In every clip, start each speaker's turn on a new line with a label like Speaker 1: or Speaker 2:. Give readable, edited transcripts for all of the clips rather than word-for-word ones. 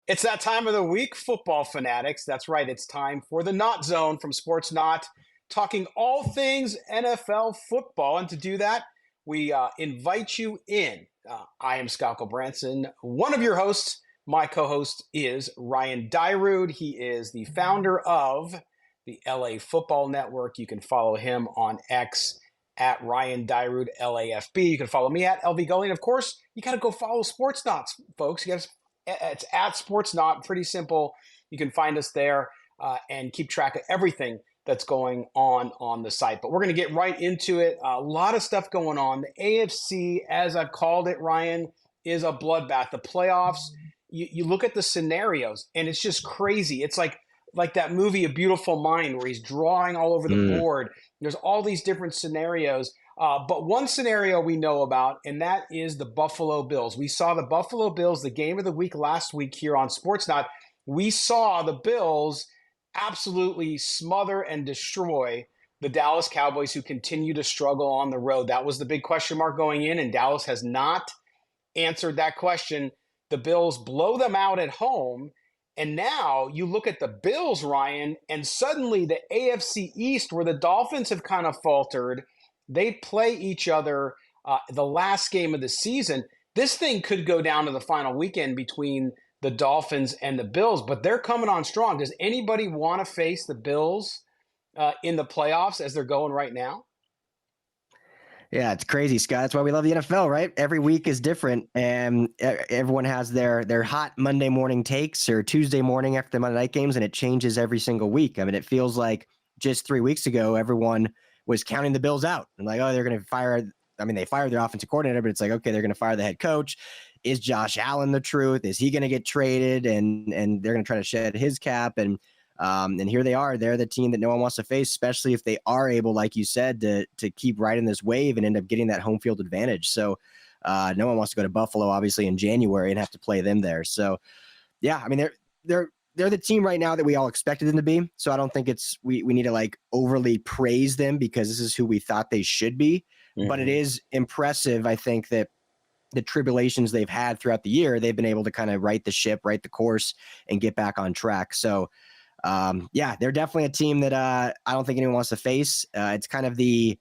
Speaker 1: It's that time of the week, football fanatics. That's right. It's time for the NautZone from Sports Not, talking all things NFL football. And to do that, we invite you in. I am Scott Gulbransen, one of your hosts. My co-host is Ryan Dyrud. He is the founder of the LA Football Network. You can follow him on X at Ryan Dyrud LAFB. You can follow me at LV Gully. And of course, you got to go follow Sports Knots, folks. You got to It's at Sports Not. Pretty simple. You can find us there and keep track of everything that's going on the site. But we're going to get right into it. A lot of stuff going on. The AFC, as I've called it, Ryan, is a bloodbath. The playoffs, you look at the scenarios, and it's just crazy. It's like that movie, A Beautiful Mind, where he's drawing all over the board. There's all these different scenarios. But one scenario we know about, and that is the Buffalo Bills. We saw the Buffalo Bills, the game of the week last week here on Sportsnet. We saw the Bills absolutely smother and destroy the Dallas Cowboys, who continue to struggle on the road. That was the big question mark going in, and Dallas has not answered that question. The Bills blow them out at home. And now you look at the Bills, Ryan, and suddenly the AFC East, where the Dolphins have kind of faltered, they play each other the last game of the season. This thing could go down to the final weekend between the Dolphins and the Bills, but they're coming on strong. Does anybody want to face the Bills in the playoffs as they're going right now?
Speaker 2: Yeah, it's crazy, Scott. That's why we love the NFL, right? Every week is different, and everyone has their hot Monday morning takes or Tuesday morning after the Monday night games, and it changes every single week. I mean, it feels like just 3 weeks ago, everyone was counting the Bills out and like, oh, they're going to fire. I mean, they fired their offensive coordinator, but it's like, okay, they're going to fire the head coach. Is Josh Allen the truth? Is he going to get traded? And they're going to try to shed his cap. And here they are. They're the team that no one wants to face, especially if they are able, like you said, to keep riding this wave and end up getting that home field advantage. So no one wants to go to Buffalo, obviously, in January and have to play them there. So, yeah, I mean, they're the team right now that we all expected them to be. So I don't think we need to like overly praise them because this is who we thought they should be. Mm-hmm. But it is impressive, I think, that the tribulations they've had throughout the year, they've been able to kind of right the ship, right the course, and get back on track. So, yeah, they're definitely a team that I don't think anyone wants to face. It's kind of the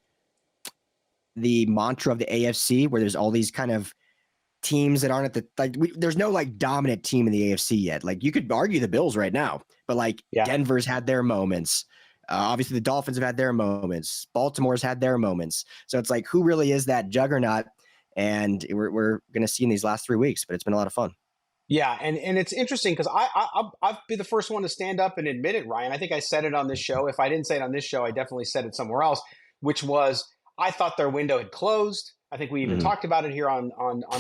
Speaker 2: mantra of the AFC, where there's all these kind of teams that aren't at the there's no like dominant team in the AFC yet. Like you could argue the Bills right now, but like Denver's had their moments. Obviously the Dolphins have had their moments. Baltimore's had their moments. So it's like, who really is that juggernaut? And we're going to see in these last 3 weeks, but it's been a lot of fun.
Speaker 1: Yeah, and it's interesting because I'll be the first one to stand up and admit it, Ryan. I think I said it on this show. If I didn't say it on this show, I definitely said it somewhere else, which was I thought their window had closed. I think we even talked about it here on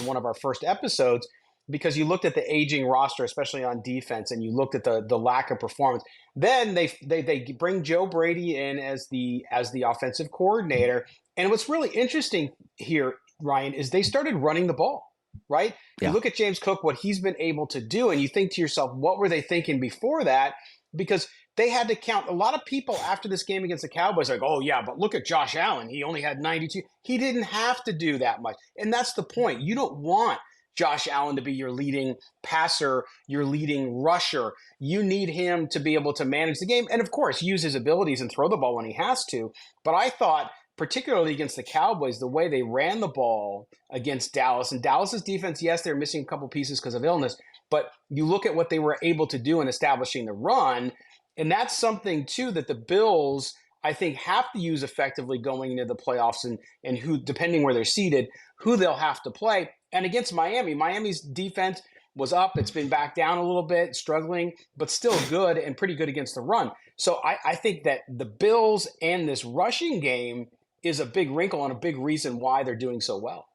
Speaker 1: one of our first episodes, because you looked at the aging roster, especially on defense, and you looked at the lack of performance. Then they bring Joe Brady in as the offensive coordinator. And what's really interesting here, Ryan, is they started running the ball, right? Yeah. You look at James Cook, what he's been able to do, and you think to yourself, what were they thinking before that? Because they had to count. A lot of people after this game against the Cowboys are like, oh, yeah, but look at Josh Allen. He only had 92. He didn't have to do that much. And that's the point. You don't want Josh Allen to be your leading passer, your leading rusher. You need him to be able to manage the game and, of course, use his abilities and throw the ball when he has to. But I thought, particularly against the Cowboys, the way they ran the ball against Dallas, and Dallas's defense, yes, they're missing a couple pieces because of illness, but you look at what they were able to do in establishing the run, and that's something, too, that the Bills, I think, have to use effectively going into the playoffs and who, depending where they're seated, who they'll have to play. And against Miami's defense was up. It's been back down a little bit, struggling, but still good and pretty good against the run. So I think that the Bills and this rushing game is a big wrinkle and a big reason why they're doing so well.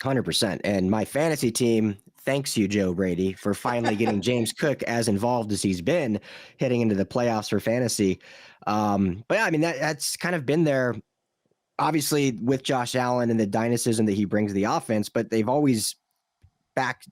Speaker 2: 100%. And my fantasy team thanks you, Joe Brady, for finally getting James Cook as involved as he's been heading into the playoffs for fantasy. But yeah, I mean, that's kind of been there, obviously, with Josh Allen and the dynamism that he brings to the offense, but they've always back,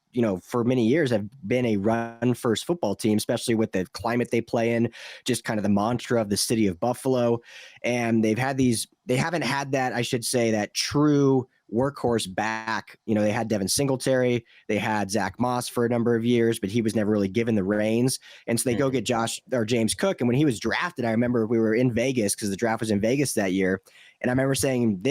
Speaker 2: for many years have been a run first football team, especially with the climate they play in, just kind of the mantra of the city of Buffalo. And they haven't had that, I should say, that true workhorse back. They had Devin Singletary, they had Zach Moss for a number of years, but he was never really given the reins. And so they go get James Cook. And when he was drafted, I remember we were in Vegas because the draft was in Vegas that year. And I remember saying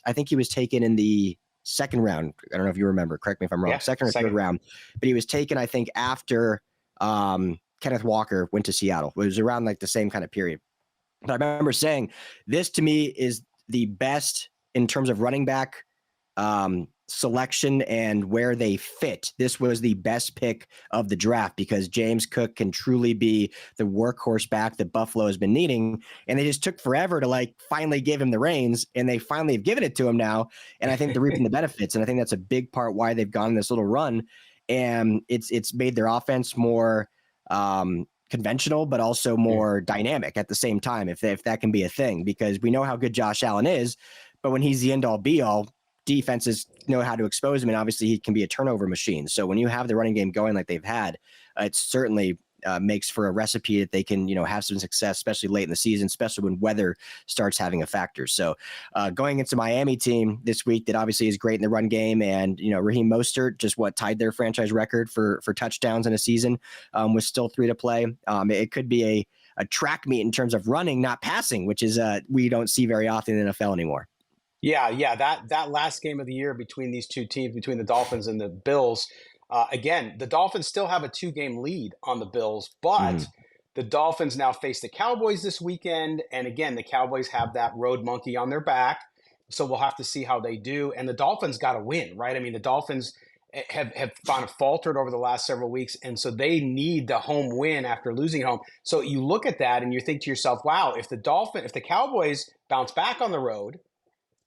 Speaker 2: I think he was taken in the second round. I don't know if you remember, correct me if I'm wrong, second or third round, but he was taken, I think, after Kenneth Walker went to Seattle. It was around like the same kind of period. But I remember saying this to me is the best in terms of running back selection and where they fit. This was the best pick of the draft because James Cook can truly be the workhorse back that Buffalo has been needing. And they just took forever to finally give him the reins, and they finally have given it to him now. And I think they're reaping the benefits. And I think that's a big part why they've gone on this little run. And it's made their offense more conventional, but also more dynamic at the same time, if that can be a thing, because we know how good Josh Allen is, but when he's the end all be all, defenses know how to expose him, and obviously he can be a turnover machine. So when you have the running game going like they've had, it certainly makes for a recipe that they can, have some success, especially late in the season, especially when weather starts having a factor. So going into Miami team this week that obviously is great in the run game, and, Raheem Mostert just tied their franchise record for touchdowns in a season with still 3 to play. It could be a track meet in terms of running, not passing, which is we don't see very often in the NFL anymore.
Speaker 1: Yeah. That last game of the year between these two teams, between the Dolphins and the Bills, again, the Dolphins still have a 2-game lead on the Bills, but the Dolphins now face the Cowboys this weekend. And again, the Cowboys have that road monkey on their back. So we'll have to see how they do. And the Dolphins got to win, right? I mean, the Dolphins have kind of faltered over the last several weeks. And so they need the home win after losing at home. So you look at that and you think to yourself, wow, if the Cowboys bounce back on the road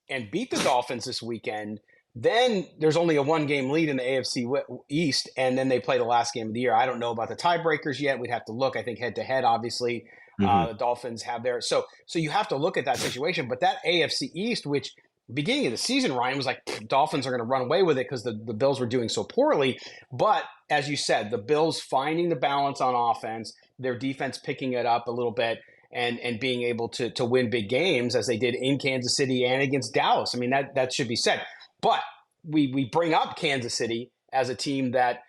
Speaker 1: and beat the Dolphins this weekend, then there's only a 1-game lead in the AFC East, and then they play the last game of the year. I don't know about the tiebreakers yet. We'd have to look. I think head-to-head, obviously, the Dolphins have there. So you have to look at that situation. But that AFC East, which beginning of the season, Ryan, was like, Dolphins are going to run away with it because the Bills were doing so poorly. But as you said, the Bills finding the balance on offense, their defense picking it up a little bit, and being able to win big games as they did in Kansas City and against Dallas. I mean, that should be said. But we bring up Kansas City as a team that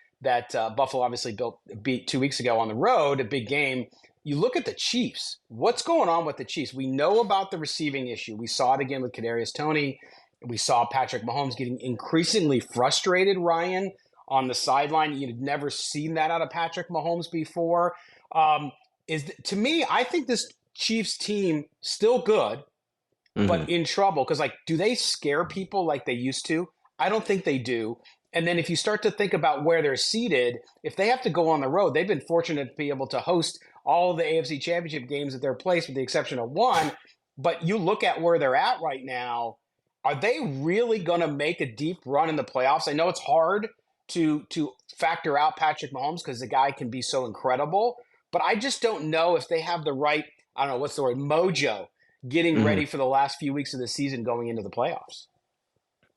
Speaker 1: Buffalo obviously beat 2 weeks ago on the road, a big game. You look at the Chiefs. What's going on with the Chiefs? We know about the receiving issue. We saw it again with Kadarius Toney. We saw Patrick Mahomes getting increasingly frustrated, Ryan, on the sideline. You'd never seen that out of Patrick Mahomes before. To me, I think this Chiefs team still good, but in trouble. Because, do they scare people like they used to? I don't think they do. And then if you start to think about where they're seated, if they have to go on the road, they've been fortunate to be able to host all of the AFC Championship games at their place with the exception of one. But you look at where they're at right now, are they really going to make a deep run in the playoffs? I know it's hard to factor out Patrick Mahomes because the guy can be so incredible. But I just don't know if they have the right, I don't know, what's the word, mojo, getting ready for the last few weeks of the season going into the playoffs.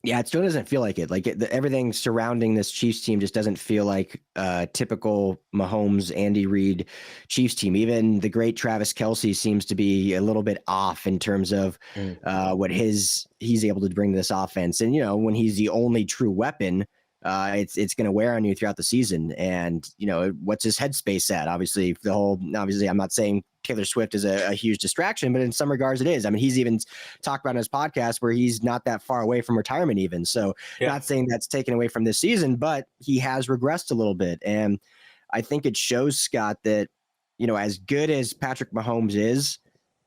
Speaker 2: Yeah, it still doesn't feel like it. Everything surrounding this Chiefs team just doesn't feel like a typical Mahomes, Andy Reid Chiefs team. Even the great Travis Kelce seems to be a little bit off in terms of what he's able to bring to this offense. And, when he's the only true weapon, it's going to wear on you throughout the season. And, what's his headspace at? Obviously, I'm not saying Taylor Swift is a huge distraction, but in some regards it is. I mean, he's even talked about in his podcast where he's not that far away from retirement even. So not saying that's taken away from this season, but he has regressed a little bit. And I think it shows, Scott, that, as good as Patrick Mahomes is,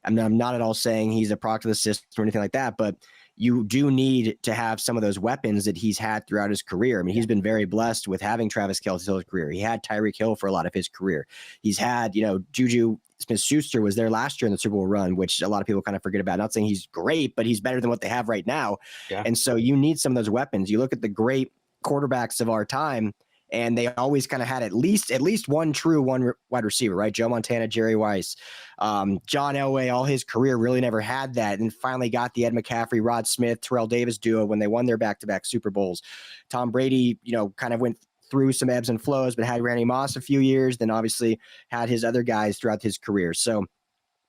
Speaker 2: I'm not at all saying he's a product of the system or anything like that, but you do need to have some of those weapons that he's had throughout his career. I mean, he's been very blessed with having Travis Kelce in his career. He had Tyreek Hill for a lot of his career. He's had, Juju Smith-Schuster was there last year in the Super Bowl run, which a lot of people kind of forget about. Not saying he's great, but he's better than what they have right now. Yeah. And so you need some of those weapons. You look at the great quarterbacks of our time, and they always kind of had at least one true wide receiver, right? Joe Montana, Jerry Rice, John Elway, all his career really never had that, and finally got the Ed McCaffrey, Rod Smith, Terrell Davis duo when they won their back-to-back Super Bowls. Tom Brady, kind of went through some ebbs and flows, but had Randy Moss a few years, then obviously had his other guys throughout his career. So,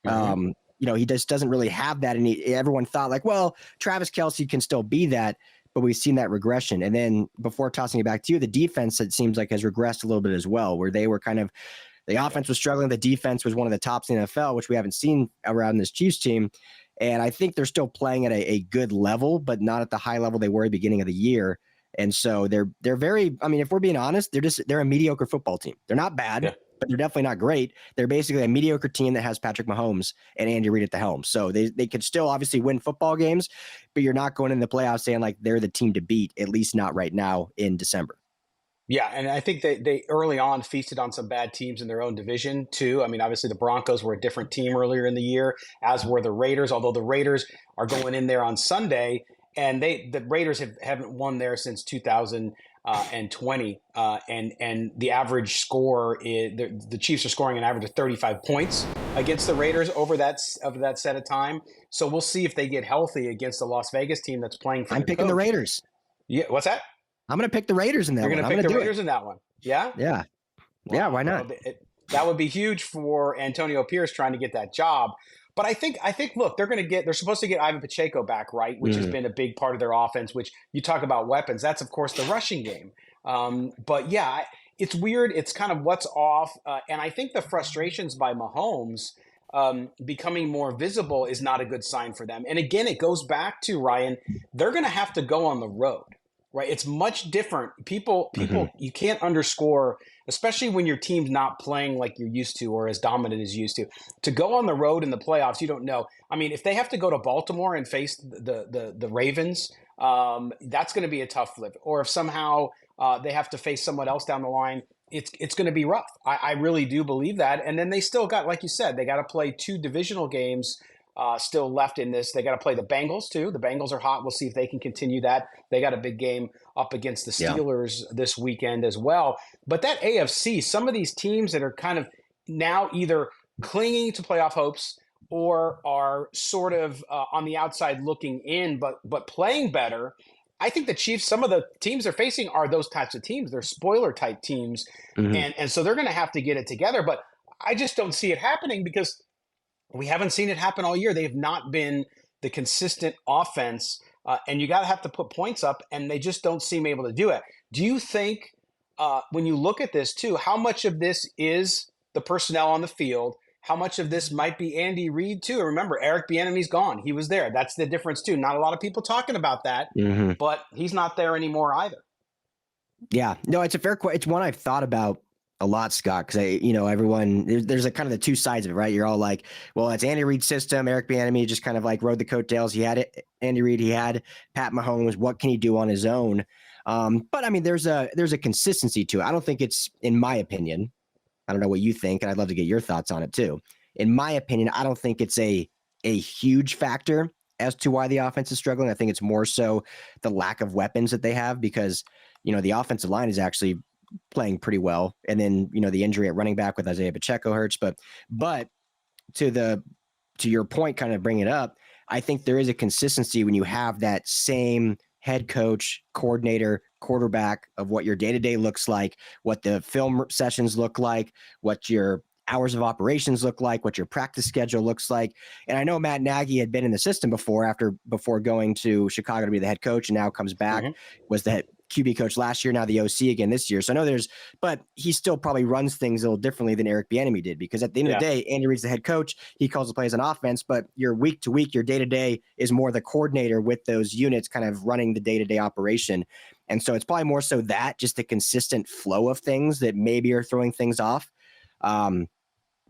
Speaker 2: he just doesn't really have that. And everyone thought Travis Kelce can still be that. but we've seen that regression. And then before tossing it back to you, the defense, it seems like, has regressed a little bit as well, where they were kind of, the offense was struggling. The defense was one of the tops in the NFL, which we haven't seen around this Chiefs team. And I think they're still playing at a good level, but not at the high level they were at the beginning of the year. And so they're very, I mean, if we're being honest, they're a mediocre football team. They're not bad, but they're definitely not great. They're basically a mediocre team that has Patrick Mahomes and Andy Reid at the helm. So they could still obviously win football games, but you're not going in the playoffs saying like they're the team to beat, at least not right now in December.
Speaker 1: Yeah, and I think they early on feasted on some bad teams in their own division too. I mean, obviously the Broncos were a different team earlier in the year, as were the Raiders, although the Raiders are going in there on Sunday, and the Raiders haven't won there since 2020, and the average score is the Chiefs are scoring an average of 35 points against the Raiders over that set of time. So we'll see if they get healthy against the Las Vegas team that's playing for
Speaker 2: I'm picking the Raiders.
Speaker 1: Yeah, what's that?
Speaker 2: I'm going to pick the Raiders in that one.
Speaker 1: You're going to pick the Raiders in that one? Yeah?
Speaker 2: Yeah.
Speaker 1: Wow.
Speaker 2: Yeah, why not?
Speaker 1: Well, that would be huge for Antonio Pierce trying to get that job. But I think look, they're supposed to get Ivan Pacheco back, right? Which has been a big part of their offense, which you talk about weapons. That's, of course, the rushing game. But yeah, it's weird. It's kind of what's off. And I think the frustrations by Mahomes becoming more visible is not a good sign for them. And again, it goes back to, Ryan, they're going to have to go on the road. Right, it's much different. People, you can't underscore, especially when your team's not playing like you're used to or as dominant as used to. To go on the road in the playoffs, you don't know. I mean, if they have to go to Baltimore and face the Ravens, that's going to be a tough lift. Or if somehow they have to face someone else down the line, it's going to be rough. I really do believe that. And then they still got, like you said, they got to play 2 divisional games. Still left in this. They got to play the Bengals too. The Bengals are hot. We'll see if they can continue that. They got a big game up against the Steelers this weekend as well. But that AFC, some of these teams that are kind of now either clinging to playoff hopes or are sort of on the outside looking in, but playing better. I think the Chiefs, some of the teams they're facing are those types of teams. They're spoiler type teams. And so they're going to have to get it together. But I just don't see it happening because we haven't seen it happen all year. They've not been the consistent offense, and you got to have to put points up, and they just don't seem able to do it. Do you think, when you look at this too, how much of this is the personnel on the field? How much of this might be Andy Reid too? And remember, Eric Bieniemy's gone. He was there. That's the difference too. Not a lot of people talking about that, but he's not there anymore either.
Speaker 2: Yeah, no, it's a fair question. It's one I've thought about a lot, Scott, because everyone, there's a kind of the two sides of it, right? You're all like, well, it's Andy Reid's system. Eric Bieniemy just kind of like rode the coattails. He had it. Andy Reid, he had Pat Mahomes. What can he do on his own? But I mean, there's a consistency to it. I don't think it's, in my opinion, I don't know what you think, and I'd love to get your thoughts on it too. In my opinion, I don't think it's a huge factor as to why the offense is struggling. I think it's more so the lack of weapons that they have because, the offensive line is actually playing pretty well. And then, the injury at running back with Isaiah Pacheco hurts. But to your point, kind of bring it up, I think there is a consistency when you have that same head coach, coordinator, quarterback of what your day-to-day looks like, what the film sessions look like, what your hours of operations look like, what your practice schedule looks like. And I know Matt Nagy had been in the system before going to Chicago to be the head coach and now comes back, was the head QB coach last year, now the OC again this year. So I know but he still probably runs things a little differently than Eric Bieniemy did, because at the end of the day, Andy Reid's the head coach. He calls the plays on offense, but your week to week, your day to day is more the coordinator with those units kind of running the day to day operation. And so it's probably more so that just the consistent flow of things that maybe are throwing things off.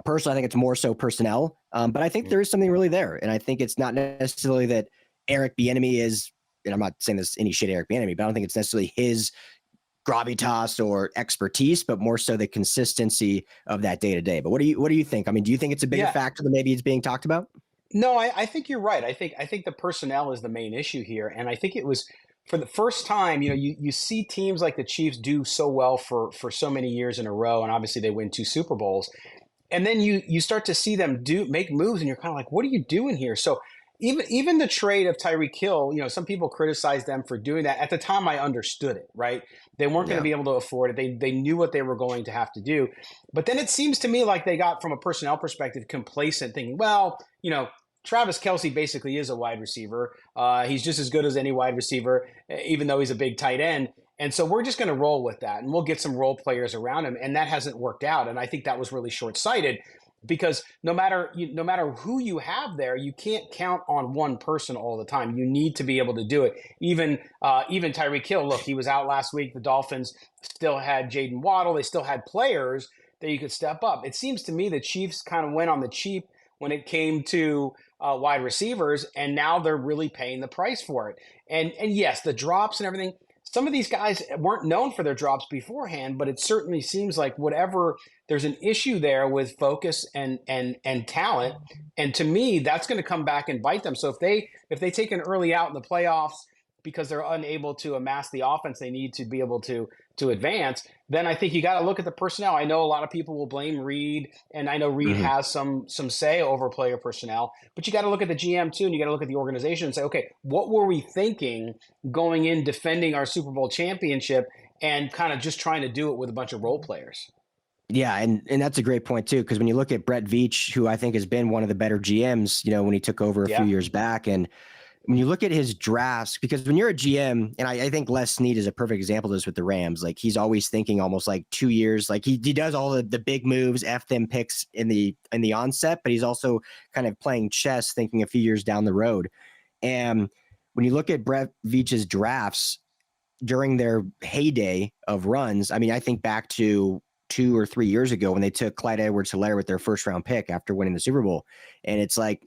Speaker 2: Personally, I think it's more so personnel, but I think there is something really there. And I think it's not necessarily that Eric Bieniemy is, and I'm not saying this any shit Eric Bieniemy, but I don't think it's necessarily his gravitas or expertise, but more so the consistency of that day to day. But what do you think? I mean, do you think it's a bigger factor than maybe it's being talked about?
Speaker 1: No, I think you're right. I think the personnel is the main issue here, and I think it was for the first time. You see teams like the Chiefs do so well for so many years in a row, and obviously they win 2 Super Bowls, and then you start to see them make moves, and you're kind of like, what are you doing here? So even the trade of Tyreek Hill, some people criticize them for doing that. At the time, I understood it, right? They weren't going to be able to afford it. They knew what they were going to have to do. But then it seems to me like they got, from a personnel perspective, complacent, thinking, well, Travis Kelce basically is a wide receiver. He's just as good as any wide receiver, even though he's a big tight end. And so we're just going to roll with that, and we'll get some role players around him. And that hasn't worked out. And I think that was really short sighted because no matter who you have there, you can't count on one person all the time. You need to be able to do it. Even Tyreek Hill, look, he was out last week. The Dolphins still had Jaden Waddle. They still had players that you could step up. It seems to me the Chiefs kind of went on the cheap when it came to wide receivers, and now they're really paying the price for it. And yes, the drops and everything. Some of these guys weren't known for their drops beforehand, but it certainly seems like whatever there's an issue there with focus and talent. And to me, that's going to come back and bite them. So if they take an early out in the playoffs because they're unable to amass the offense they need to be able to advance, then I think you got to look at the personnel. I know a lot of people will blame Reed, and I know Reed has some say over player personnel, but you got to look at the GM too, and you got to look at the organization and say, okay, what were we thinking going in defending our Super Bowl championship and kind of just trying to do it with a bunch of role players?
Speaker 2: Yeah, and that's a great point too, because when you look at Brett Veach, who I think has been one of the better GMs, when he took over a few years back, and when you look at his drafts, because when you're a GM, and I think Les Snead is a perfect example of this with the Rams, like he's always thinking almost like 2 years, like he does all the big moves, F them picks in the onset, but he's also kind of playing chess, thinking a few years down the road. And when you look at Brett Veach's drafts during their heyday of runs, I mean, I think back to 2 or 3 years ago when they took Clyde Edwards-Helaire with their first round pick after winning the Super Bowl. And it's like,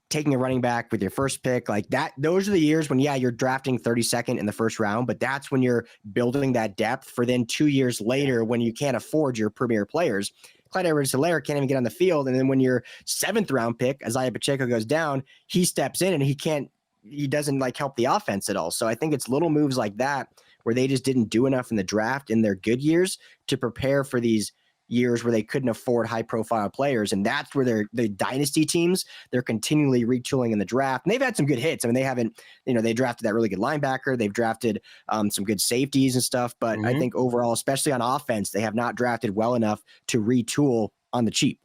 Speaker 2: taking a running back with your first pick like that, those are the years when, you're drafting 32nd in the first round, but that's when you're building that depth for then 2 years later when you can't afford your premier players. Clyde Edwards-Helaire can't even get on the field. And then when your 7th round pick, Isaiah Pacheco, goes down, he steps in and he doesn't like help the offense at all. So I think it's little moves like that where they just didn't do enough in the draft in their good years to prepare for these years where they couldn't afford high profile players. And that's where the dynasty teams, they're continually retooling in the draft. And they've had some good hits. I mean, they haven't, they drafted that really good linebacker. They've drafted some good safeties and stuff. But I think overall, especially on offense, they have not drafted well enough to retool on the cheap.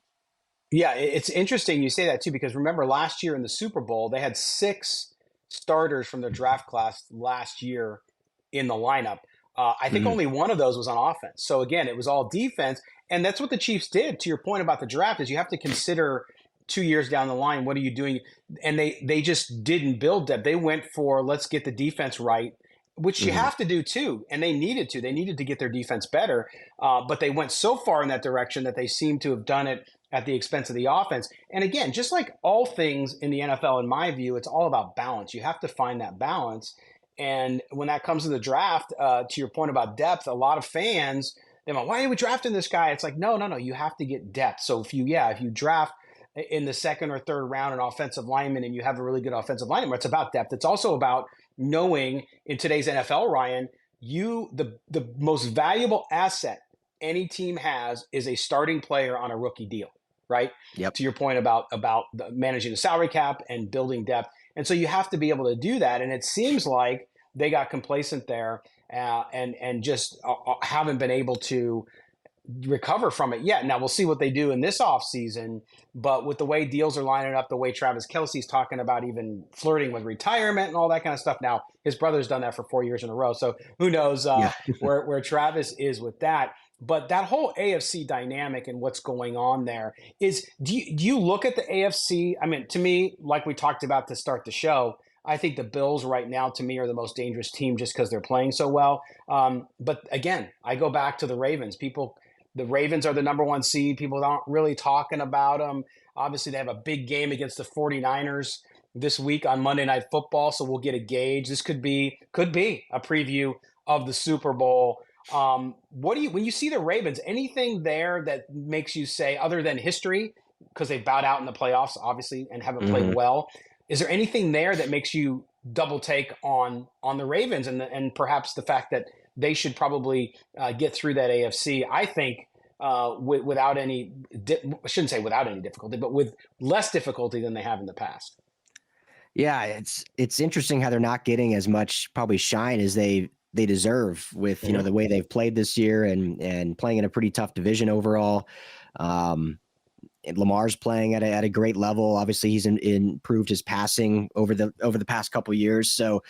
Speaker 1: Yeah, it's interesting you say that too, because remember last year in the Super Bowl, they had 6 starters from their draft class last year in the lineup. I think only one of those was on offense. So again, it was all defense. And that's what the Chiefs did. To your point about the draft, is you have to consider 2 years down the line, what are you doing? And they just didn't build depth. They went for, let's get the defense right, which you have to do too. And they needed to. They needed to get their defense better. But they went so far in that direction that they seem to have done it at the expense of the offense. And again, just like all things in the NFL, in my view, it's all about balance. You have to find that balance. And when that comes to the draft, to your point about depth, a lot of fans, they're like, why are we drafting this guy? It's like, no, you have to get depth. So if you draft in the 2nd or 3rd round an offensive lineman and you have a really good offensive lineman, it's about depth. It's also about knowing in today's NFL, Ryan, the most valuable asset any team has is a starting player on a rookie deal, right?
Speaker 2: Yep.
Speaker 1: To your point about managing the salary cap and building depth. And so you have to be able to do that. And it seems like they got complacent there and just haven't been able to recover from it yet. Now we'll see what they do in this offseason, but with the way deals are lining up, the way Travis Kelce's talking about even flirting with retirement and all that kind of stuff. Now his brother's done that for 4 years in a row. So who knows where Travis is with that. But that whole AFC dynamic and what's going on there is, do you look at the AFC? I mean, to me, like we talked about to start the show, I think the Bills right now, to me, are the most dangerous team just because they're playing so well. But again, I go back to the Ravens. The Ravens are the number 1 seed. People aren't really talking about them. Obviously, they have a big game against the 49ers this week on Monday Night Football, so we'll get a gauge. This could be a preview of the Super Bowl. When you see the Ravens, anything there that makes you say, other than history, because they bowed out in the playoffs, obviously, and haven't played well, is there anything there that makes you double take on the Ravens and perhaps the fact that they should probably get through that AFC? I think without any, I shouldn't say without any difficulty, but with less difficulty than they have in the past.
Speaker 2: Yeah, it's interesting how they're not getting as much probably shine as they deserve with the way they've played this year and playing in a pretty tough division overall. Lamar's playing at a great level. Obviously, he's improved his passing over the past couple of years. So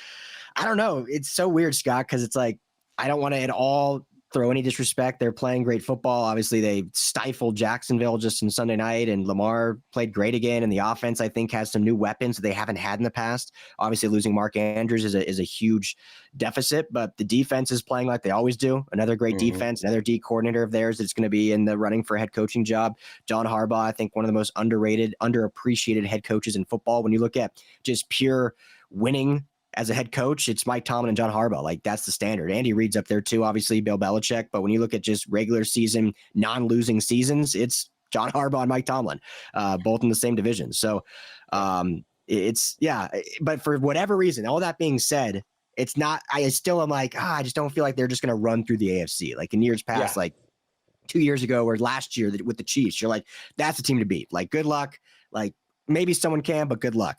Speaker 2: I don't know. It's so weird, Scott, because it's like I don't want to at all throw any disrespect. They're playing great football. Obviously, they stifled Jacksonville just on Sunday night, and Lamar played great again. And the offense, I think, has some new weapons that they haven't had in the past. Obviously, losing Mark Andrews is a huge deficit, but the defense is playing like they always do. Another great defense, another D coordinator of theirs that's going to be in the running for a head coaching job. John Harbaugh, I think, one of the most underrated, underappreciated head coaches in football. When you look at just pure winning as a head coach, it's Mike Tomlin and John Harbaugh. Like, that's the standard. Andy Reid's up there too, obviously, Bill Belichick. But when you look at just regular season, non-losing seasons, it's John Harbaugh and Mike Tomlin, both in the same division. So but for whatever reason, all that being said, it's not, I still am like, I just don't feel like they're just going to run through the AFC. Like in years past, like 2 years ago or last year with the Chiefs, you're like, that's the team to beat. Like, good luck. Like, maybe someone can, but good luck.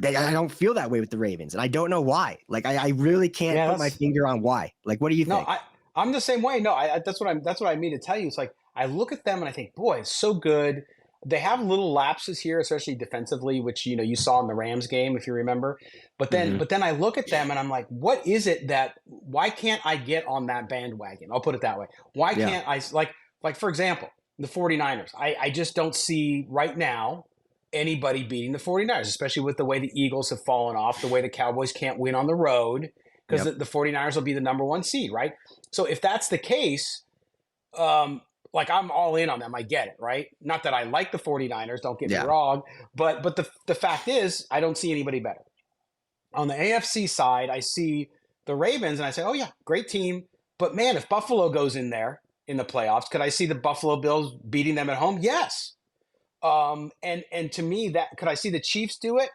Speaker 2: I don't feel that way with the Ravens, and I don't know why. Like, I really can't put my finger on why. Like, what do you think?
Speaker 1: No, I'm the same way. No, that's what I mean to tell you. It's like I look at them and I think, boy, it's so good. They have little lapses here, especially defensively, which you saw in the Rams game, if you remember. But then I look at them and I'm like, what is it that? Why can't I get on that bandwagon? I'll put it that way. Why can't I like for example, the 49ers? I just don't see right now anybody beating the 49ers, especially with the way the Eagles have fallen off, the way the Cowboys can't win on the road, because the 49ers will be the number 1 seed, right? So if that's the case, like, I'm all in on them. I get it, right? Not that I like the 49ers, don't get me wrong, but the fact is, I don't see anybody better. On the AFC side, I see the Ravens, and I say, oh yeah, great team, but man, if Buffalo goes in there in the playoffs, could I see the Buffalo Bills beating them at home? Yes. And to me, that could I see the Chiefs do it?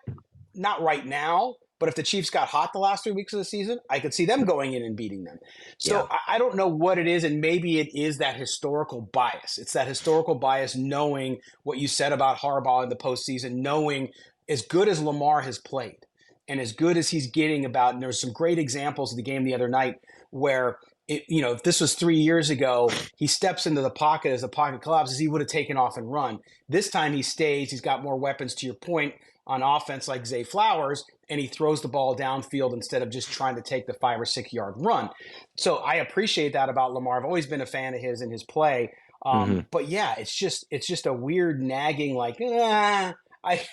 Speaker 1: Not right now, but if the Chiefs got hot the last 3 weeks of the season, I could see them going in and beating them. So I don't know what it is, and maybe it is that historical bias. It's that historical bias, knowing what you said about Harbaugh in the postseason, knowing as good as Lamar has played and as good as he's getting about. And there's some great examples of the game the other night where if this was 3 years ago, he steps into the pocket as the pocket collapses, he would have taken off and run. This time he stays. He's got more weapons, to your point, on offense, like Zay Flowers, and he throws the ball downfield instead of just trying to take the 5 or 6 yard run. So I appreciate that about Lamar. I've always been a fan of his and his play. But yeah, it's just a weird nagging, like, I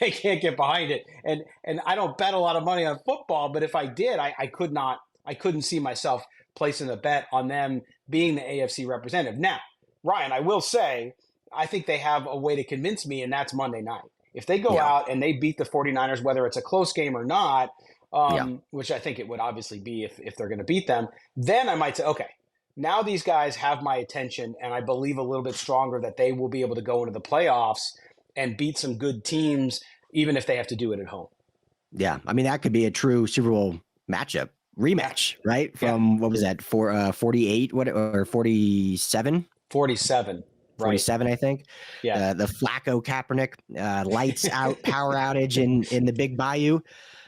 Speaker 1: can't get behind it. And I don't bet a lot of money on football, but if I did, I couldn't see myself placing a bet on them being the AFC representative. Now, Ryan, I will say, I think they have a way to convince me, and that's Monday night. If they go out and they beat the 49ers, whether it's a close game or not, which I think it would obviously be if they're going to beat them, then I might say, okay, now these guys have my attention, and I believe a little bit stronger that they will be able to go into the playoffs and beat some good teams, even if they have to do it at home.
Speaker 2: Yeah, I mean, that could be a true Super Bowl rematch, right? From what was that, 48 or 47?
Speaker 1: 47. Right.
Speaker 2: 47, I think.
Speaker 1: Yeah.
Speaker 2: The Flacco Kaepernick lights out power outage in the Big Bayou.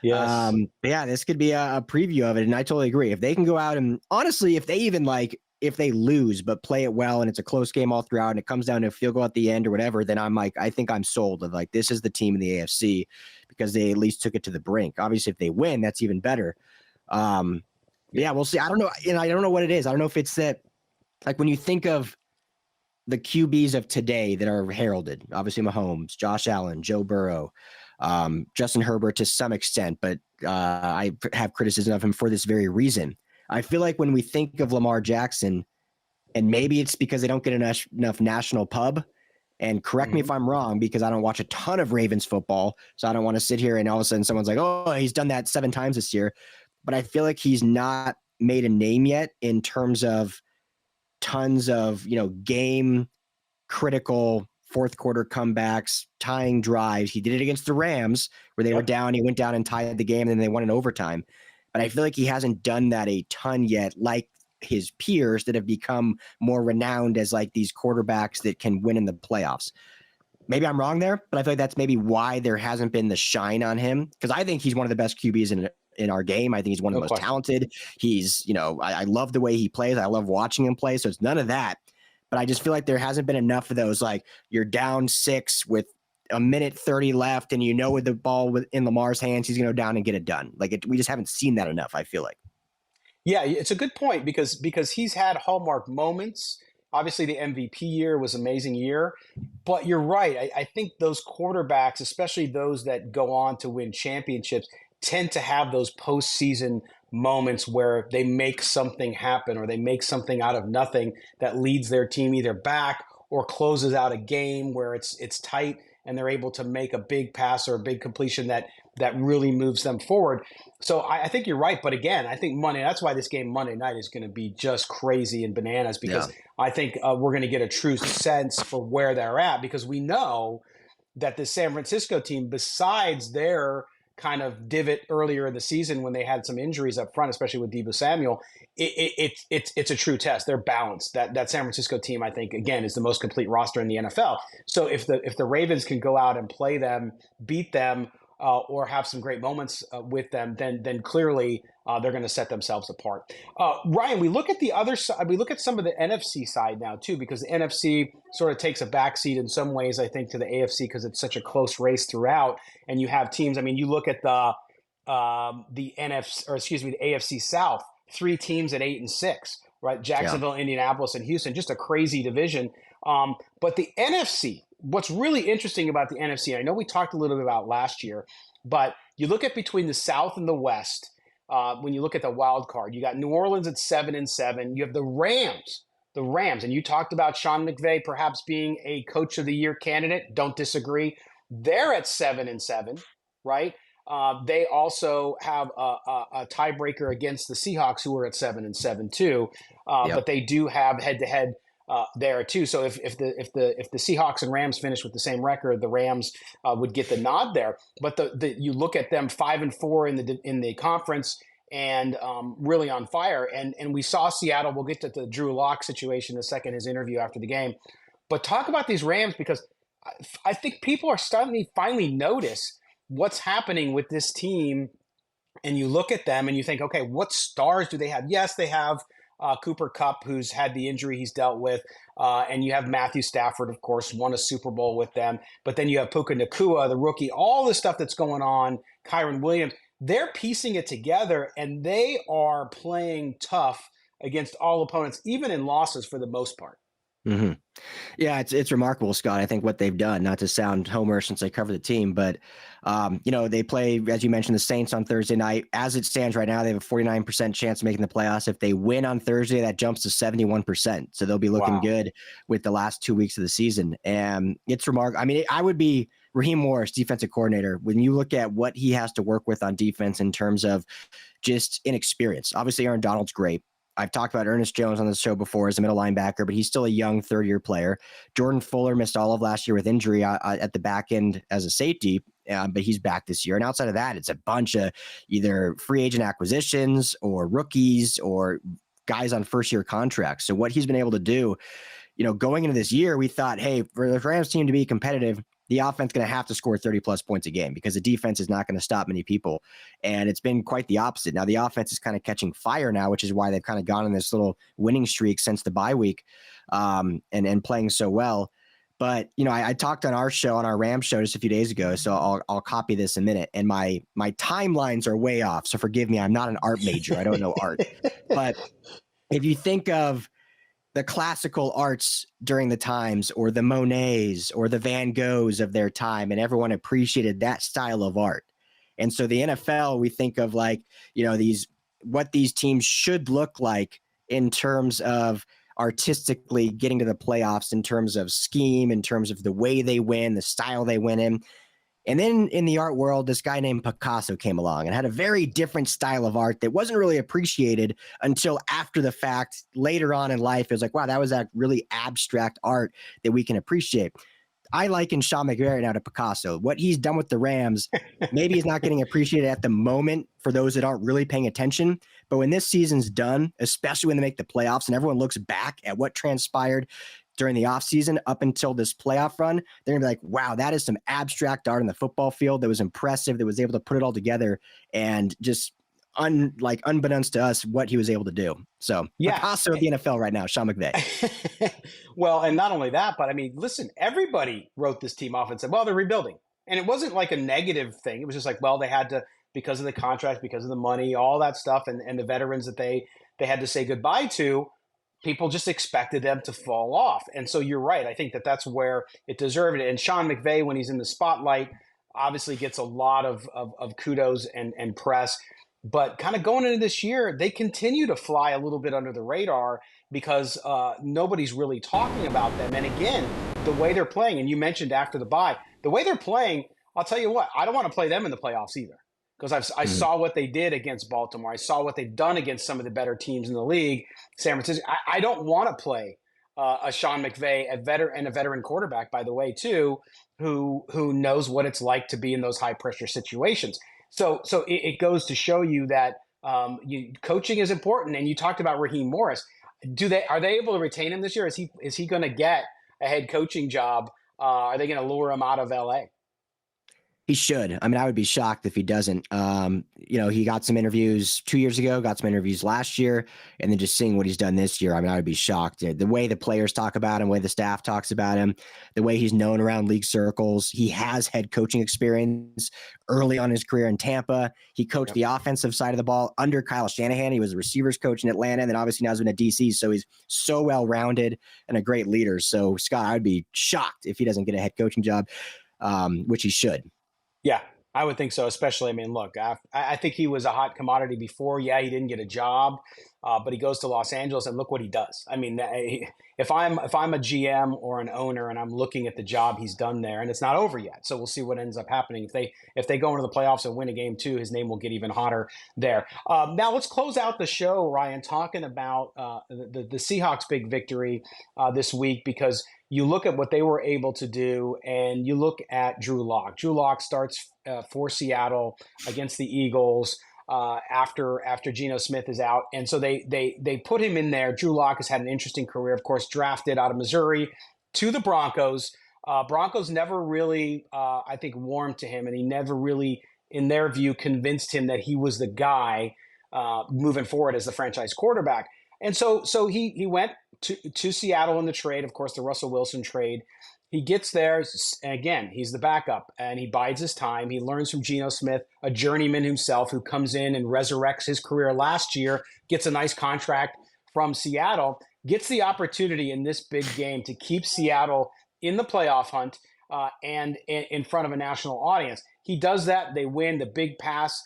Speaker 1: Yes.
Speaker 2: This could be a preview of it, and I totally agree. If they can go out and honestly, if they lose but play it well and it's a close game all throughout and it comes down to a field goal at the end or whatever, then I'm like, I think I'm sold of like, this is the team in the AFC because they at least took it to the brink. Obviously, if they win, that's even better. We'll see. I don't know. I don't know what it is. I don't know if it's that, like, when you think of the QBs of today that are heralded, obviously Mahomes, Josh Allen, Joe Burrow, Justin Herbert to some extent, but I have criticism of him for this very reason. I feel like when we think of Lamar Jackson, and maybe it's because they don't get enough national pub, and correct me if I'm wrong, because I don't watch a ton of Ravens football, so I don't want to sit here and all of a sudden someone's like, oh, he's done that 7 times this year. But I feel like he's not made a name yet in terms of tons of, game critical fourth quarter comebacks, tying drives. He did it against the Rams where they were down. He went down and tied the game, and then they won in overtime. But I feel like he hasn't done that a ton yet, like his peers that have become more renowned as like these quarterbacks that can win in the playoffs. Maybe I'm wrong there, but I feel like that's maybe why there hasn't been the shine on him, because I think he's one of the best QBs in our game. I think he's one of the most talented. He's, I love the way he plays. I love watching him play. So it's none of that. but I just feel like there hasn't been enough of those. Like you're down 6 with a minute 30 left, and with the ball in Lamar's hands, he's going to go down and get it done. Like we just haven't seen that enough, I feel like.
Speaker 1: Yeah, it's a good point because he's had hallmark moments. Obviously, the MVP year was an amazing year, but you're right. I think those quarterbacks, especially those that go on to win championships, tend to have those postseason moments where they make something happen or they make something out of nothing that leads their team either back or closes out a game where it's tight and they're able to make a big pass or a big completion that really moves them forward. So I think you're right. But again, I think that's why this game Monday night is going to be just crazy and bananas because I think we're going to get a true sense for where they're at because we know that the San Francisco team, besides their kind of divot earlier in the season when they had some injuries up front, especially with Deebo Samuel, it's a true test. They're balanced. That San Francisco team, I think, again, is the most complete roster in the NFL. So if the Ravens can go out and play them, beat them, or have some great moments with them, then clearly they're going to set themselves apart. Ryan, we look at the other side. We look at some of the NFC side now too, because the NFC sort of takes a backseat in some ways, I think, to the AFC because it's such a close race throughout. And you have teams. I mean, you look at the AFC South. 3 teams at 8-6, right? Jacksonville, Indianapolis, and Houston. Just a crazy division. But the NFC. What's really interesting about the NFC, I know we talked a little bit about last year, but you look at between the South and the West, when you look at the wild card, you got New Orleans at 7-7. You have the Rams, and you talked about Sean McVay perhaps being a Coach of the Year candidate. Don't disagree. They're at 7-7, right? They also have a tiebreaker against the Seahawks, who are at 7-7 too. But they do have head-to-head there too. So if the Seahawks and Rams finish with the same record, the Rams would get the nod there. But you look at them 5-4 in the conference and really on fire. And we saw Seattle. We'll get to the Drew Lock situation in a second, his interview after the game. But talk about these Rams because I think people are starting to finally notice what's happening with this team. And you look at them and you think, okay, what stars do they have? Yes, they have Cooper Kupp, who's had the injury he's dealt with. And you have Matthew Stafford, of course, won a Super Bowl with them. But then you have Puka Nacua, the rookie, all the stuff that's going on, Kyron Williams. They're piecing it together, and they are playing tough against all opponents, even in losses for the most part.
Speaker 2: Mm-hmm. Yeah, it's remarkable, Scott. I think what they've done, not to sound homer since I cover the team, but they play, as you mentioned, the Saints on Thursday night. As it stands right now, they have a 49% chance of making the playoffs. If they win on Thursday, that jumps to 71%. So they'll be looking good with the last 2 weeks of the season. And it's remarkable. I mean, I would be Raheem Morris, defensive coordinator, when you look at what he has to work with on defense in terms of just inexperience. Obviously, Aaron Donald's great. I've talked about Ernest Jones on the show before as a middle linebacker, but he's still a young third-year player. Jordan Fuller missed all of last year with injury at the back end as a safety, but he's back this year. And outside of that, it's a bunch of either free agent acquisitions or rookies or guys on first-year contracts. So what he's been able to do, going into this year, we thought, hey, for the Rams team to be competitive, the offense is going to have to score 30-plus points a game because the defense is not going to stop many people. And it's been quite the opposite. Now, the offense is kind of catching fire now, which is why they've kind of gone on this little winning streak since the bye week and playing so well. But, I talked on our Rams show just a few days ago, so I'll copy this in a minute. And my timelines are way off, so forgive me. I'm not an art major. I don't know art. But if you think of the classical arts during the times or the Monets or the Van Goghs of their time, and everyone appreciated that style of art. And so the NFL, we think of like, what these teams should look like in terms of artistically getting to the playoffs, in terms of scheme, in terms of the way they win, the style they win in. And then in the art world, this guy named Picasso came along and had a very different style of art that wasn't really appreciated until after the fact. Later on in life, it was like, wow, that was that really abstract art that we can appreciate. I liken Sean McVay now to Picasso. What he's done with the Rams, maybe he's not getting appreciated at the moment for those that aren't really paying attention. But when this season's done, especially when they make the playoffs and everyone looks back at what transpired during the offseason up until this playoff run, they're going to be like, wow, that is some abstract art in the football field that was impressive, that was able to put it all together and just unbeknownst to us what he was able to do. So
Speaker 1: Yes.
Speaker 2: Picasso of the NFL right now, Sean McVay.
Speaker 1: Well, and not only that, but I mean, listen, everybody wrote this team off and said, well, they're rebuilding. And it wasn't like a negative thing. It was just like, well, they had to, because of the contract, because of the money, all that stuff, and the veterans that they had to say goodbye to, people just expected them to fall off. And so you're right. I think that that's where it deserved it. And Sean McVay, when he's in the spotlight, obviously gets a lot of kudos and press. But kind of going into this year, they continue to fly a little bit under the radar because nobody's really talking about them. And again, the way they're playing, and you mentioned after the bye, the way they're playing, I'll tell you what, I don't want to play them in the playoffs either. Because I saw what they did against Baltimore. I saw what they've done against some of the better teams in the league. San Francisco. I don't want to play a Sean McVay, a veteran quarterback, by the way, too, who knows what it's like to be in those high pressure situations. So it goes to show you that coaching is important. And you talked about Raheem Morris. Are they able to retain him this year? Is he going to get a head coaching job? Are they going to lure him out of LA?
Speaker 2: He should. I mean, I would be shocked if he doesn't. He got some interviews 2 years ago, got some interviews last year, and then just seeing what he's done this year, I mean, I would be shocked. The way the players talk about him, the way the staff talks about him, the way he's known around league circles. He has head coaching experience early on in his career in Tampa. He coached the offensive side of the ball under Kyle Shanahan. He was a receivers coach in Atlanta, and then obviously now he's been at DC. So he's so well-rounded and a great leader. So, Scott, I would be shocked if he doesn't get a head coaching job, which he should.
Speaker 1: Yeah, I would think so. Especially, I mean, look, I think he was a hot commodity before. Yeah, he didn't get a job, but he goes to Los Angeles and look what he does. I mean, if I'm a GM or an owner and I'm looking at the job he's done there, and it's not over yet, so we'll see what ends up happening. If they go into the playoffs and win a game too, his name will get even hotter there. Now let's close out the show, Ryan, talking about the Seahawks' big victory this week, because you look at what they were able to do, and you look at Drew Lock. Drew Lock starts for Seattle against the Eagles after Geno Smith is out, and so they put him in there. Drew Lock has had an interesting career, of course, drafted out of Missouri to the Broncos. Broncos never really, I think, warmed to him, and he never really, in their view, convinced him that he was the guy moving forward as the franchise quarterback. And so he went to Seattle in the trade, of course, the Russell Wilson trade. He gets there, and again, he's the backup, and he bides his time. He learns from Geno Smith, a journeyman himself, who comes in and resurrects his career last year, gets a nice contract from Seattle, gets the opportunity in this big game to keep Seattle in the playoff hunt and in front of a national audience. He does that. They win the big pass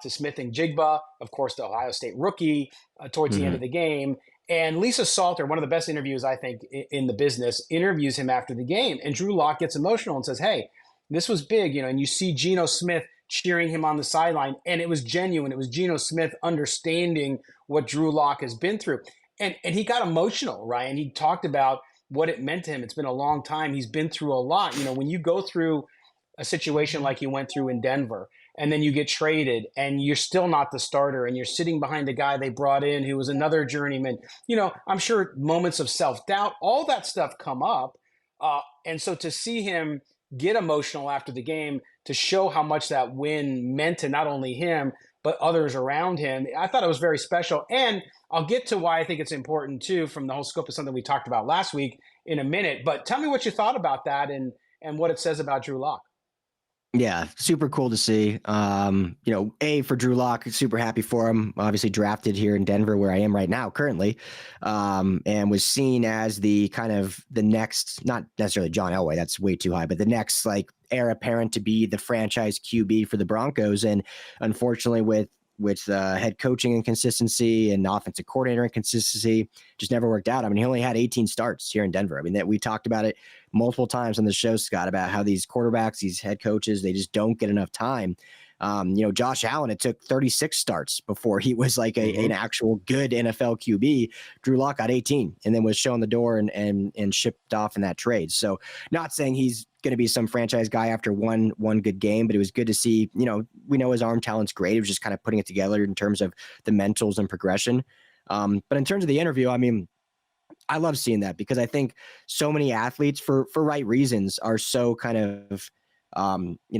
Speaker 1: to Smith and Jigba, of course, the Ohio State rookie, towards the end of the game. And Lisa Salter, one of the best interviews, I think, in the business, interviews him after the game. And Drew Lock gets emotional and says, hey, this was big, and you see Geno Smith cheering him on the sideline. And it was genuine. It was Geno Smith understanding what Drew Lock has been through. And he got emotional, Ryan. He talked about what it meant to him. It's been a long time. He's been through a lot. When you go through a situation like he went through in Denver, and then you get traded and you're still not the starter and you're sitting behind a guy they brought in who was another journeyman, I'm sure moments of self-doubt, all that stuff come up. And so to see him get emotional after the game to show how much that win meant to not only him, but others around him, I thought it was very special. And I'll get to why I think it's important too, from the whole scope of something we talked about last week in a minute. But tell me what you thought about that and what it says about Drew Lock.
Speaker 2: Yeah, super cool to see. For Drew Lock, super happy for him. Obviously drafted here in Denver, where I am right now currently, and was seen as the kind of the next, not necessarily John Elway, that's way too high, but the next heir apparent to be the franchise QB for the Broncos. And unfortunately, with head coaching inconsistency and offensive coordinator inconsistency, just never worked out. I mean, he only had 18 starts here in Denver. I mean, we talked about it multiple times on the show, Scott, about how these quarterbacks, these head coaches, they just don't get enough time. Josh Allen, it took 36 starts before he was an actual good NFL QB. Drew Lock got 18 and then was shown the door and shipped off in that trade. So not saying he's going to be some franchise guy after one good game, but it was good to see, we know his arm talent's great. It was just kind of putting it together in terms of the mentals and progression. But in terms of the interview, I mean, I love seeing that because I think so many athletes for right reasons are so kind of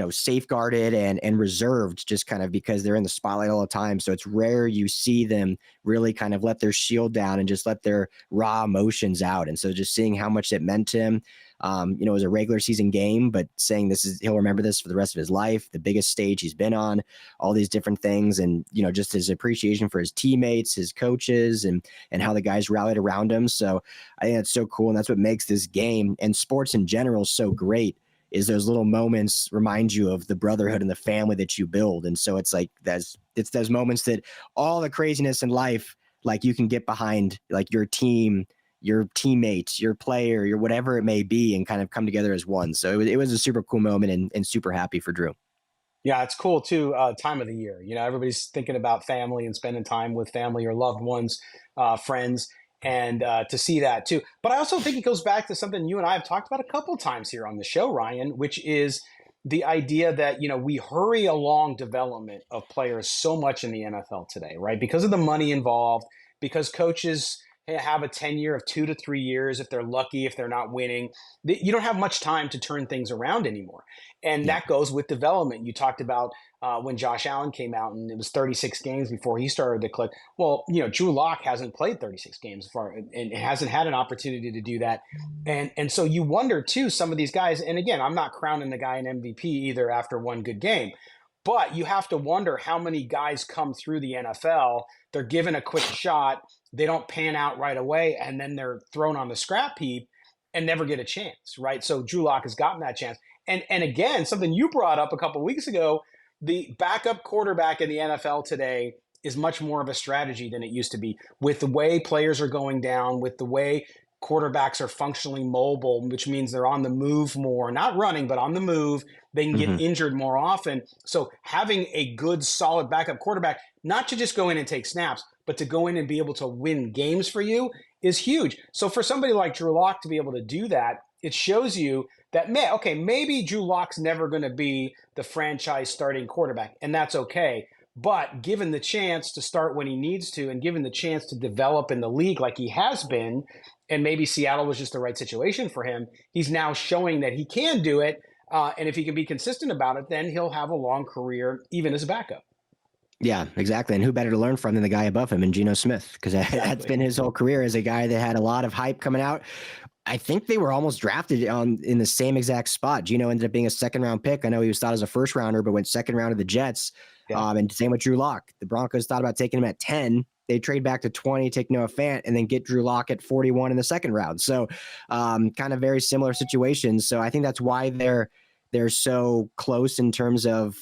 Speaker 2: safeguarded and reserved, just kind of because they're in the spotlight all the time. So it's rare you see them really kind of let their shield down and just let their raw emotions out. And so just seeing how much it meant to him, it was a regular season game, but saying he'll remember this for the rest of his life, the biggest stage he's been on, all these different things. And, just his appreciation for his teammates, his coaches, and how the guys rallied around him. So I think that's so cool. And that's what makes this game and sports in general so great, is those little moments remind you of the brotherhood and the family that you build. And so it's like, it's those moments that all the craziness in life, like you can get behind, like your team, your teammates, your player, your whatever it may be, and kind of come together as one. So it was a super cool moment, and super happy for Drew.
Speaker 1: Yeah, it's cool too. Time of the year, everybody's thinking about family and spending time with family or loved ones, friends, and to see that too. But I also think it goes back to something you and I have talked about a couple times here on the show, Ryan, which is the idea that we hurry along development of players so much in the NFL today, right? Because of the money involved, because coaches have a tenure of 2 to 3 years if they're lucky, if they're not winning. You don't have much time to turn things around anymore. And that goes with development. You talked about when Josh Allen came out and it was 36 games before he started to click. Well, Drew Lock hasn't played 36 games before and hasn't had an opportunity to do that. And so you wonder too, some of these guys, and again, I'm not crowning the guy an MVP either after one good game, but you have to wonder how many guys come through the NFL, they're given a quick shot, they don't pan out right away, and then they're thrown on the scrap heap and never get a chance, right? So Drew Lock has gotten that chance. And again, something you brought up a couple of weeks ago, the backup quarterback in the NFL today is much more of a strategy than it used to be, with the way players are going down, with the way quarterbacks are functionally mobile, which means they're on the move more, not running, but on the move. They can get injured more often. So having a good, solid backup quarterback, not to just go in and take snaps, but to go in and be able to win games for you is huge. So for somebody like Drew Lock to be able to do that, it shows you that, maybe Drew Lock's never going to be the franchise starting quarterback, and that's okay. But given the chance to start when he needs to, and given the chance to develop in the league like he has been, and maybe Seattle was just the right situation for him, he's now showing that he can do it. And if he can be consistent about it, then he'll have a long career, even as a backup.
Speaker 2: Yeah, exactly. And who better to learn from than the guy above him, and Geno Smith, because that's been his whole career as a guy that had a lot of hype coming out. I think they were almost drafted in the same exact spot. Geno ended up being a second-round pick. I know he was thought as a first-rounder, but went second round to the Jets. Yeah. And same with Drew Lock. The Broncos thought about taking him at 10. They trade back to 20, take Noah Fant, and then get Drew Lock at 41 in the second round. So kind of very similar situations. So I think that's why they're so close in terms of,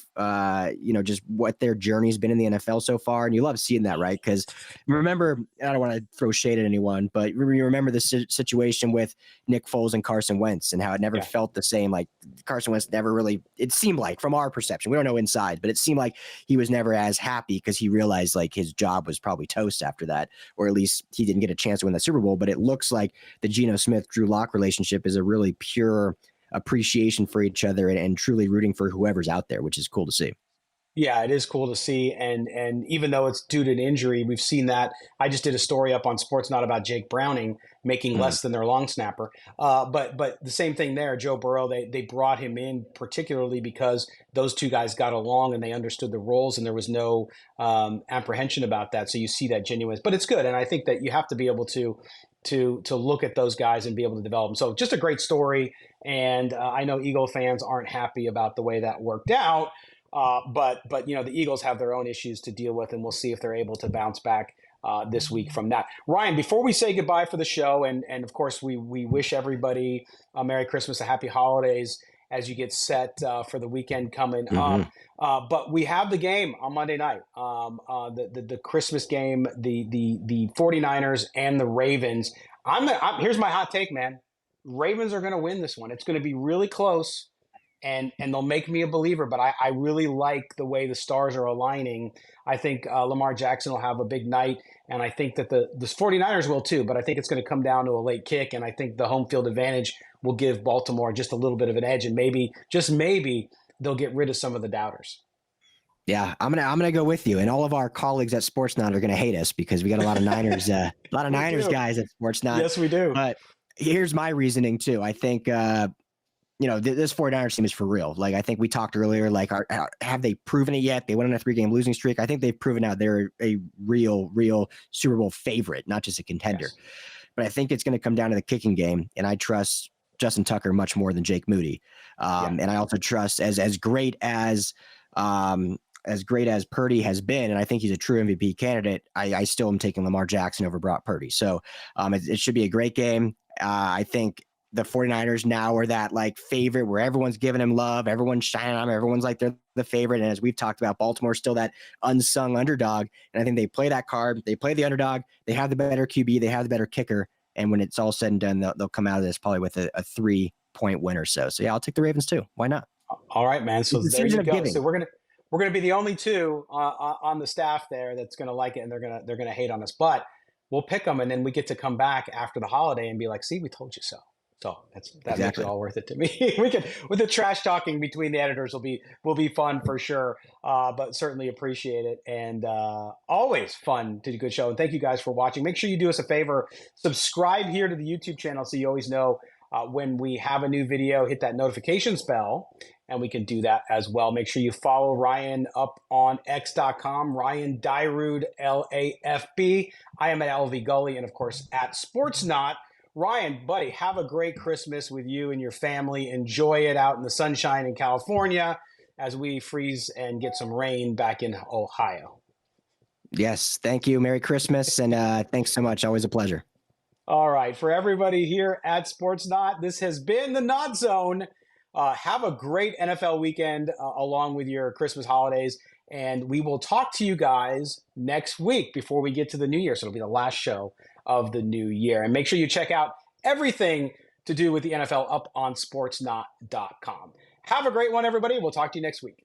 Speaker 2: just what their journey's been in the NFL so far. And you love seeing that, right? Because remember, I don't want to throw shade at anyone, but you remember the situation with Nick Foles and Carson Wentz and how it never felt the same. Like Carson Wentz never really, it seemed like from our perception, we don't know inside, but it seemed like he was never as happy because he realized like his job was probably toast after that, or at least he didn't get a chance to win the Super Bowl. But it looks like the Geno Smith-Drew Lock relationship is a really pure appreciation for each other and truly rooting for whoever's out there, which is cool to see.
Speaker 1: Yeah, it is cool to see. And even though it's due to an injury, we've seen that. I just did a story up on Sports Not about Jake Browning making less than their long snapper. But the same thing there, Joe Burrow, they brought him in particularly because those two guys got along and they understood the roles and there was no apprehension about that. So you see that genuine, but it's good. And I think that you have to be able to look at those guys and be able to develop them. So just a great story. And I know Eagle fans aren't happy about the way that worked out. But the Eagles have their own issues to deal with, and we'll see if they're able to bounce back this week from that. Ryan, before we say goodbye for the show, and of course we wish everybody a Merry Christmas, a Happy Holidays as you get set for the weekend coming up. But we have the game on Monday night, the Christmas game, the 49ers and the Ravens. Here's my hot take, man. Ravens are going to win this one. It's going to be really close. And they'll make me a believer, but I really like the way the stars are aligning. I think Lamar Jackson will have a big night, and I think that the 49ers will too, but I think it's going to come down to a late kick, and I think the home field advantage will give Baltimore just a little bit of an edge, and maybe, just maybe, they'll get rid of some of the doubters.
Speaker 2: Yeah, I'm gonna go with you, and all of our colleagues at Sportsnaut are gonna hate us because we got a lot of Niners, guys at Sportsnaut.
Speaker 1: Yes, we do.
Speaker 2: But here's my reasoning too. I think this 49ers team is for real. Like, I think we talked earlier, like, have they proven it yet? They went on a 3-game losing streak. I think they've proven out they're a real Super Bowl favorite, not just a contender.
Speaker 1: Yes.
Speaker 2: But I think it's going to come down to the kicking game, and I trust Justin Tucker much more than Jake Moody. And I also trust as great as Purdy has been, and I think he's a true MVP candidate, I still am taking Lamar Jackson over Brock Purdy. So it should be a great game. I think the 49ers now are that like favorite where everyone's giving him love, everyone's shining on him, everyone's like they're the favorite. And as we've talked about, Baltimore's still that unsung underdog. And I think they play that card. They play the underdog. They have the better QB. They have the better kicker. And when it's all said and done, they'll come out of this probably with a 3-point win or so. So yeah, I'll take the Ravens too. Why not?
Speaker 1: All right, man. So
Speaker 2: It's the
Speaker 1: there you
Speaker 2: season of
Speaker 1: go.
Speaker 2: giving.
Speaker 1: So we're gonna be the only two on the staff there that's gonna like it, and they're gonna hate on us. But we'll pick them, and then we get to come back after the holiday and be like, "See, we told you so." So that
Speaker 2: Exactly.
Speaker 1: makes it all worth it to me. We can, with the trash talking between the editors will be fun for sure. But certainly appreciate it, and always fun to do a good show. And thank you guys for watching. Make sure you do us a favor, subscribe here to the YouTube channel so you always know when we have a new video. Hit that notifications bell, and we can do that as well. Make sure you follow Ryan up on X.com, Ryan Dyrud, LAFB. I am at LV Gully, and of course at SportsNaut. Ryan, buddy, have a great Christmas with you and your family. Enjoy it out in the sunshine in California as we freeze and get some rain back in Ohio.
Speaker 2: Yes. Thank you. Merry Christmas. And thanks so much. Always a pleasure.
Speaker 1: All right. For everybody here at SportsNaut, this has been the NautZone. Have a great NFL weekend along with your Christmas holidays. And we will talk to you guys next week before we get to the new year. So it'll be the last show of the new year. And make sure you check out everything to do with the NFL up on sportsnaut.com. Have a great one, everybody. We'll talk to you next week.